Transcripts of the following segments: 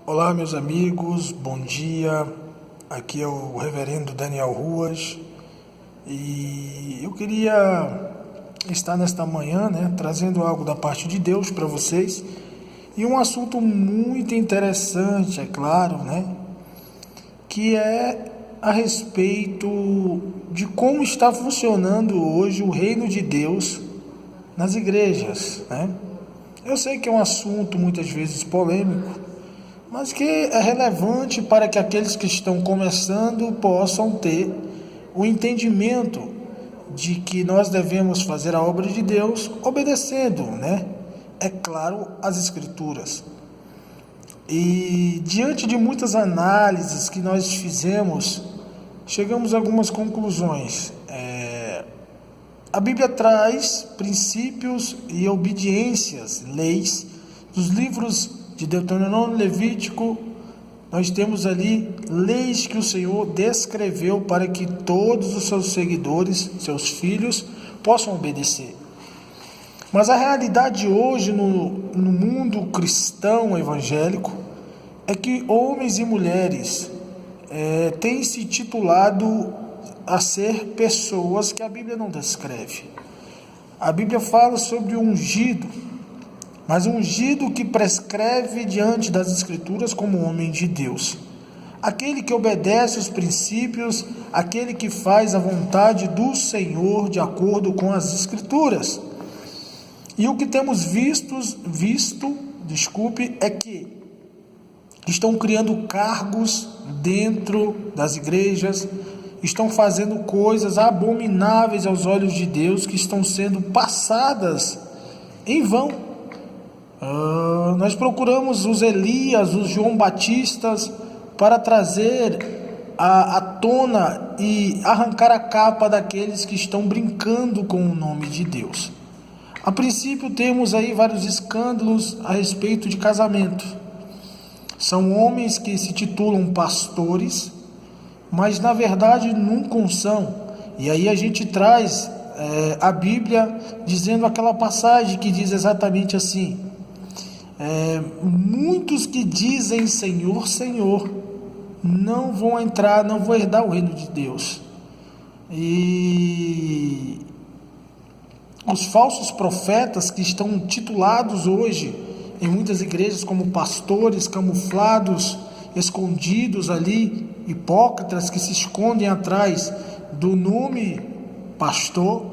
Olá, meus amigos, bom dia. Aqui é o Reverendo Daniel Ruas e eu queria estar nesta manhã, trazendo algo da parte de Deus para vocês e um assunto muito interessante, é claro, que é a respeito de como está funcionando hoje o reino de Deus nas igrejas, Eu sei que é um assunto muitas vezes polêmico, mas que é relevante para que aqueles que estão começando possam ter o entendimento de que nós devemos fazer a obra de Deus obedecendo, É claro, as Escrituras. E diante de muitas análises que nós fizemos, chegamos a algumas conclusões. A Bíblia traz princípios e obediências, leis, dos livros de Deuteronômio, Levítico. Nós temos ali leis que o Senhor descreveu para que todos os seus seguidores, seus filhos, possam obedecer. Mas a realidade hoje no mundo cristão evangélico é que homens e mulheres têm se titulado a ser pessoas que a Bíblia não descreve. A Bíblia fala sobre o ungido, mas um ungido que prescreve diante das Escrituras como homem de Deus. Aquele que obedece os princípios, aquele que faz a vontade do Senhor de acordo com as Escrituras. E o que temos visto, é que estão criando cargos dentro das igrejas, estão fazendo coisas abomináveis aos olhos de Deus, que estão sendo passadas em vão. Nós procuramos os Elias, os João Batistas, para trazer à tona e arrancar a capa daqueles que estão brincando com o nome de Deus. A princípio temos aí vários escândalos a respeito de casamento. São homens que se titulam pastores, mas na verdade nunca são. E aí a gente traz a Bíblia dizendo aquela passagem que diz exatamente assim: muitos que dizem Senhor, Senhor, não vão entrar, não vão herdar o reino de Deus. E os falsos profetas que estão titulados hoje em muitas igrejas como pastores camuflados, escondidos ali, hipócritas que se escondem atrás do nome pastor,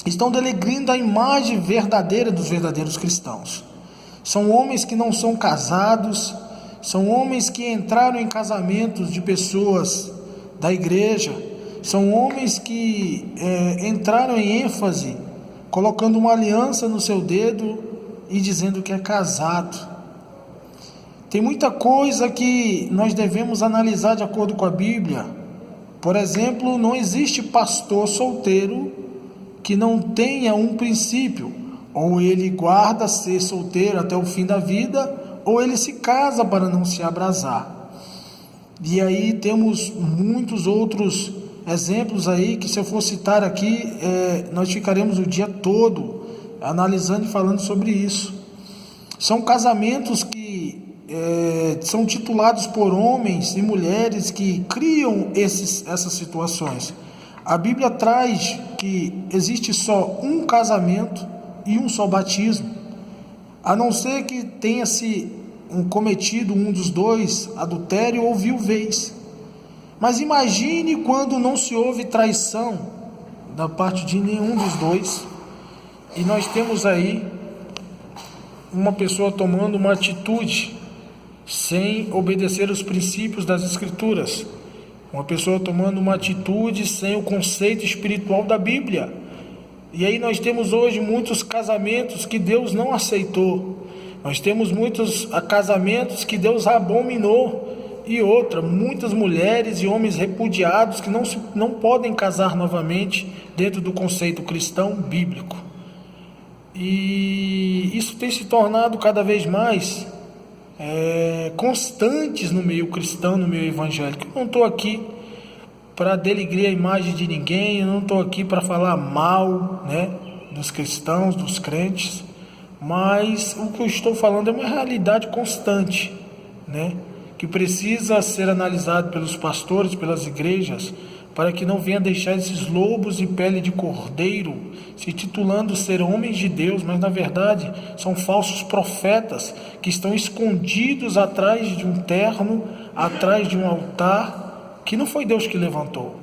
estão denegrindo a imagem verdadeira dos verdadeiros cristãos. São homens que não são casados, são homens que entraram em casamentos de pessoas da igreja, são homens que entraram em ênfase, colocando uma aliança no seu dedo e dizendo que é casado. Tem muita coisa que nós devemos analisar de acordo com a Bíblia. Por exemplo, não existe pastor solteiro que não tenha um princípio. Ou ele guarda ser solteiro até o fim da vida, ou ele se casa para não se abrasar. E aí temos muitos outros exemplos aí que, se eu for citar aqui, nós ficaremos o dia todo analisando e falando sobre isso. São casamentos que são titulados por homens e mulheres que criam essas situações. A Bíblia traz que existe só um casamento e um só batismo, a não ser que tenha se cometido um dos dois, adultério ou viuvez. Mas imagine quando não se houve traição da parte de nenhum dos dois, e nós temos aí uma pessoa tomando uma atitude sem obedecer os princípios das Escrituras, uma pessoa tomando uma atitude sem o conceito espiritual da Bíblia. E aí nós temos hoje muitos casamentos que Deus não aceitou, nós temos muitos casamentos que Deus abominou, e muitas mulheres e homens repudiados que não podem casar novamente dentro do conceito cristão bíblico. E isso tem se tornado cada vez mais constantes no meio cristão, no meio evangélico. Eu não estou aqui para denegrir a imagem de ninguém, eu não estou aqui para falar mal, dos cristãos, dos crentes, mas o que eu estou falando é uma realidade constante. né, que precisa ser analisado pelos pastores, pelas igrejas, para que não venha deixar esses lobos de pele de cordeiro, se titulando ser homens de Deus, mas na verdade são falsos profetas, que estão escondidos atrás de um terno, atrás de um altar, que não foi Deus que levantou.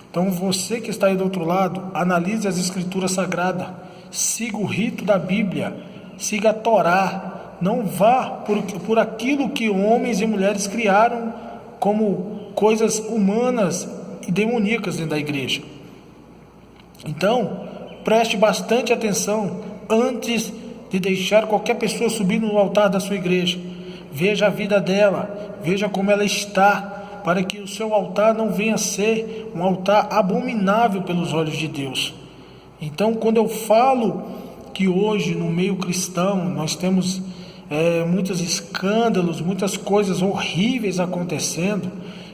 Então você que está aí do outro lado, analise as escrituras sagradas, siga o rito da Bíblia, siga a Torá, não vá por aquilo que homens e mulheres criaram como coisas humanas e demoníacas dentro da igreja. Então, preste bastante atenção antes de deixar qualquer pessoa subir no altar da sua igreja. Veja a vida dela, veja como ela está, para que o seu altar não venha a ser um altar abominável pelos olhos de Deus. Então, quando eu falo que hoje no meio cristão nós temos muitos escândalos, muitas coisas horríveis acontecendo,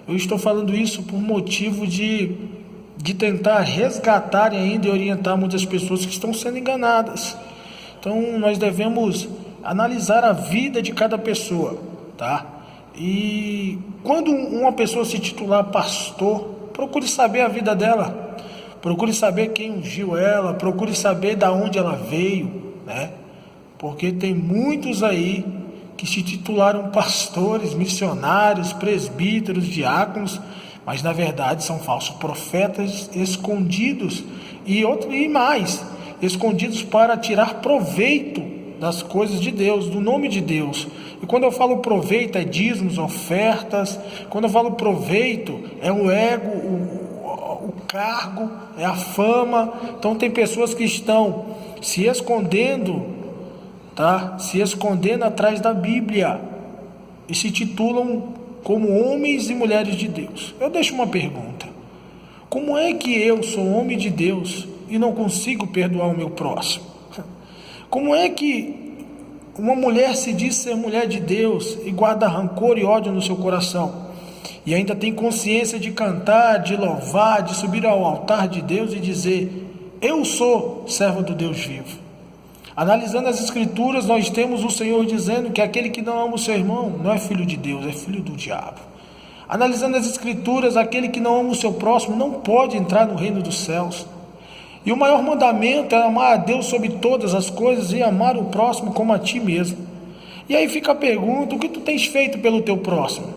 eu estou falando isso por motivo de tentar resgatar e ainda orientar muitas pessoas que estão sendo enganadas. Então nós devemos analisar a vida de cada pessoa, tá? E quando uma pessoa se titular pastor, procure saber a vida dela, procure saber quem ungiu ela, procure saber da onde ela veio, né? Porque tem muitos aí que se titularam pastores, missionários, presbíteros, diáconos, mas na verdade são falsos profetas escondidos e mais, escondidos para tirar proveito das coisas de Deus, do nome de Deus. E quando eu falo proveito é dízimos, ofertas. Quando eu falo proveito é o ego, o cargo, é a fama. Então tem pessoas que estão se escondendo, tá? Se escondendo atrás da Bíblia e se titulam como homens e mulheres de Deus. Eu deixo uma pergunta: como é que eu sou homem de Deus e não consigo perdoar o meu próximo? Como é que uma mulher se diz ser mulher de Deus e guarda rancor e ódio no seu coração e ainda tem consciência de cantar, de louvar, de subir ao altar de Deus e dizer: eu sou servo do Deus vivo? Analisando as escrituras, nós temos o Senhor dizendo que aquele que não ama o seu irmão não é filho de Deus, é filho do diabo. Analisando as escrituras, aquele que não ama o seu próximo não pode entrar no reino dos céus. E o maior mandamento é amar a Deus sobre todas as coisas e amar o próximo como a ti mesmo. E aí fica a pergunta: o que tu tens feito pelo teu próximo?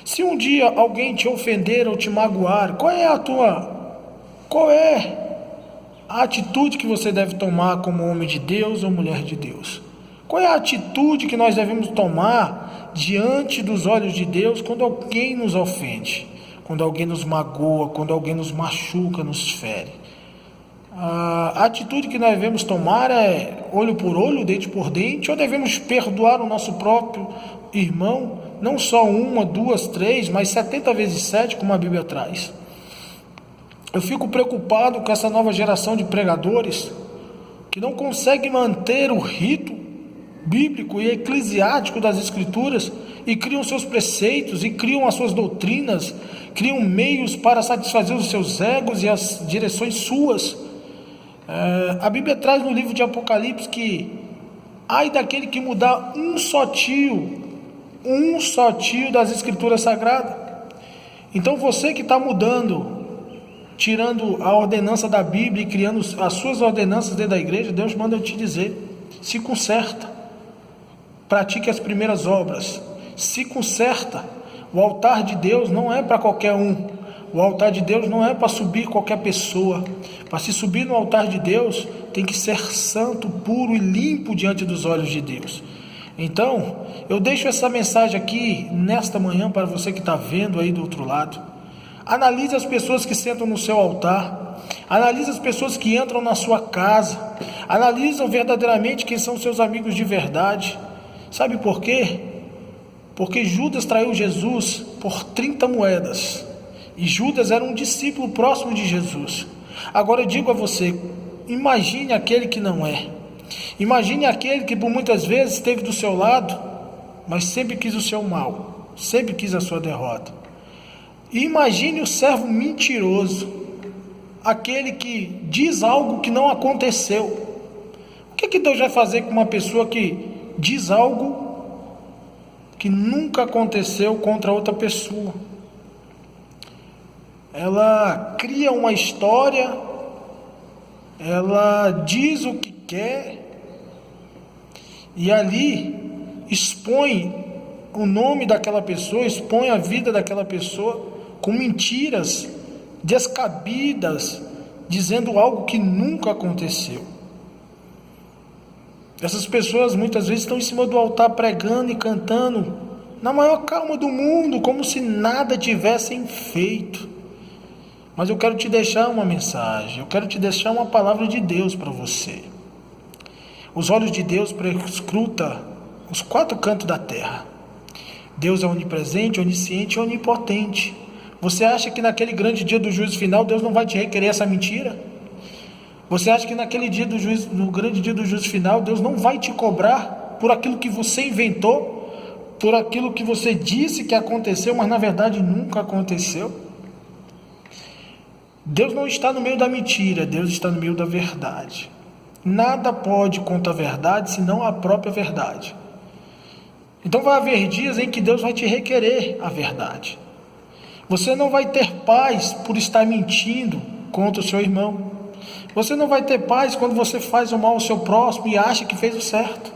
Se um dia alguém te ofender ou te magoar, qual é a atitude que você deve tomar como homem de Deus ou mulher de Deus? Qual é a atitude que nós devemos tomar diante dos olhos de Deus quando alguém nos ofende, quando alguém nos magoa, quando alguém nos machuca, nos fere? A atitude que nós devemos tomar é olho por olho, dente por dente, ou devemos perdoar o nosso próprio irmão, não só uma, duas, três, mas 70 vezes 7, como a Bíblia traz? Eu fico preocupado com essa nova geração de pregadores que não consegue manter o rito bíblico e eclesiástico das escrituras e criam seus preceitos e criam as suas doutrinas, criam meios para satisfazer os seus egos e as direções suas. A Bíblia traz no livro de Apocalipse que ai daquele que mudar um só tio das escrituras sagradas. Então você que está mudando, tirando a ordenança da Bíblia e criando as suas ordenanças dentro da igreja, Deus manda eu te dizer: se conserta, pratique as primeiras obras, se conserta. O altar de Deus não é para qualquer um. O altar de Deus não é para subir qualquer pessoa. Para se subir no altar de Deus, tem que ser santo, puro e limpo diante dos olhos de Deus. Então, eu deixo essa mensagem aqui nesta manhã para você que está vendo aí do outro lado. Analise as pessoas que sentam no seu altar. Analise as pessoas que entram na sua casa. Analisam verdadeiramente quem são seus amigos de verdade. Sabe por quê? Porque Judas traiu Jesus por 30 moedas. E Judas era um discípulo próximo de Jesus. Agora eu digo a você: imagine aquele que não é. Imagine aquele que por muitas vezes esteve do seu lado, mas sempre quis o seu mal, sempre quis a sua derrota. E imagine o servo mentiroso, aquele que diz algo que não aconteceu. O que Deus vai fazer com uma pessoa que diz algo que nunca aconteceu contra outra pessoa. Ela cria uma história, ela diz o que quer e ali expõe o nome daquela pessoa, expõe a vida daquela pessoa com mentiras descabidas, dizendo algo que nunca aconteceu. Essas pessoas muitas vezes estão em cima do altar pregando e cantando na maior calma do mundo, como se nada tivessem feito. Mas eu quero te deixar uma mensagem, eu quero te deixar uma palavra de Deus para você. Os olhos de Deus perscrutam os 4 cantos da terra. Deus é onipresente, onisciente e onipotente. Você acha que naquele grande dia do juízo final Deus não vai te requerer essa mentira? Você acha que naquele dia do juízo, no grande dia do juízo final, Deus não vai te cobrar por aquilo que você inventou, por aquilo que você disse que aconteceu, mas na verdade nunca aconteceu? Deus não está no meio da mentira, Deus está no meio da verdade. Nada pode contra a verdade, senão a própria verdade. Então vai haver dias em que Deus vai te requerer a verdade. Você não vai ter paz por estar mentindo contra o seu irmão. Você não vai ter paz quando você faz o mal ao seu próximo e acha que fez o certo.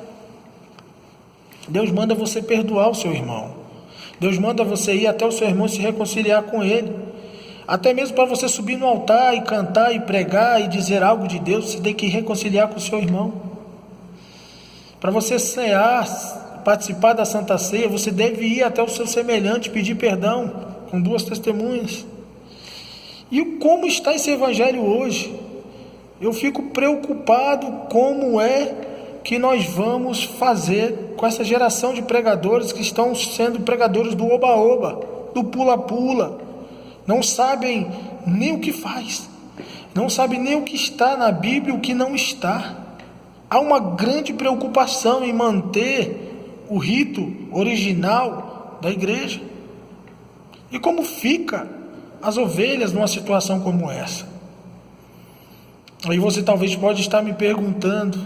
Deus manda você perdoar o seu irmão. Deus manda você ir até o seu irmão e se reconciliar com ele. Até mesmo para você subir no altar e cantar e pregar e dizer algo de Deus, você tem que reconciliar com o seu irmão. Para você cear, participar da Santa Ceia, você deve ir até o seu semelhante, pedir perdão com 2 testemunhas. E como está esse evangelho hoje? Eu fico preocupado como é que nós vamos fazer com essa geração de pregadores que estão sendo pregadores do oba-oba, do pula-pula. Não sabem nem o que faz, não sabem nem o que está na Bíblia e o que não está. Há uma grande preocupação em manter o rito original da igreja. E como fica as ovelhas numa situação como essa? Aí você talvez pode estar me perguntando: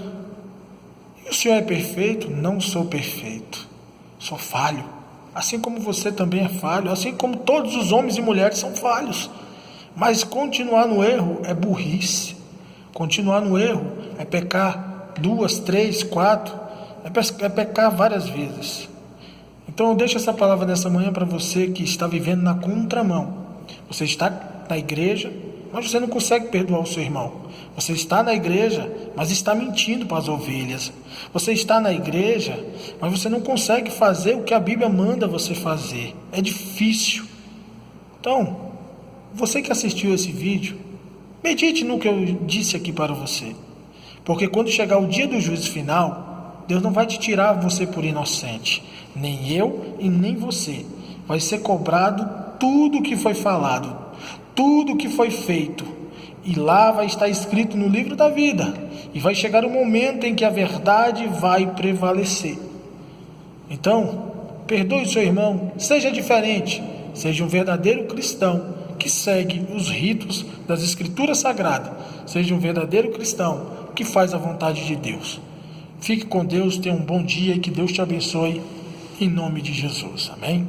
e o senhor é perfeito? Não sou perfeito, sou falho. Assim como você também é falho, assim como todos os homens e mulheres são falhos. Mas continuar no erro é burrice. Continuar no erro é pecar 2, 3, 4, é pecar várias vezes. Então eu deixo essa palavra nessa manhã para você que está vivendo na contramão. Você está na igreja, mas você não consegue perdoar o seu irmão. Você está na igreja, mas está mentindo para as ovelhas. Você está na igreja, mas você não consegue fazer o que a Bíblia manda você fazer. É difícil. Então, você que assistiu esse vídeo, medite no que eu disse aqui para você. Porque quando chegar o dia do juízo final, Deus não vai te tirar você por inocente. Nem eu e nem você. Vai ser cobrado tudo o que foi falado, tudo o que foi feito. E lá vai estar escrito no livro da vida. E vai chegar o momento em que a verdade vai prevalecer. Então, perdoe o seu irmão, seja diferente, seja um verdadeiro cristão que segue os ritos das Escrituras Sagradas. Seja um verdadeiro cristão que faz a vontade de Deus. Fique com Deus, tenha um bom dia e que Deus te abençoe, em nome de Jesus. Amém?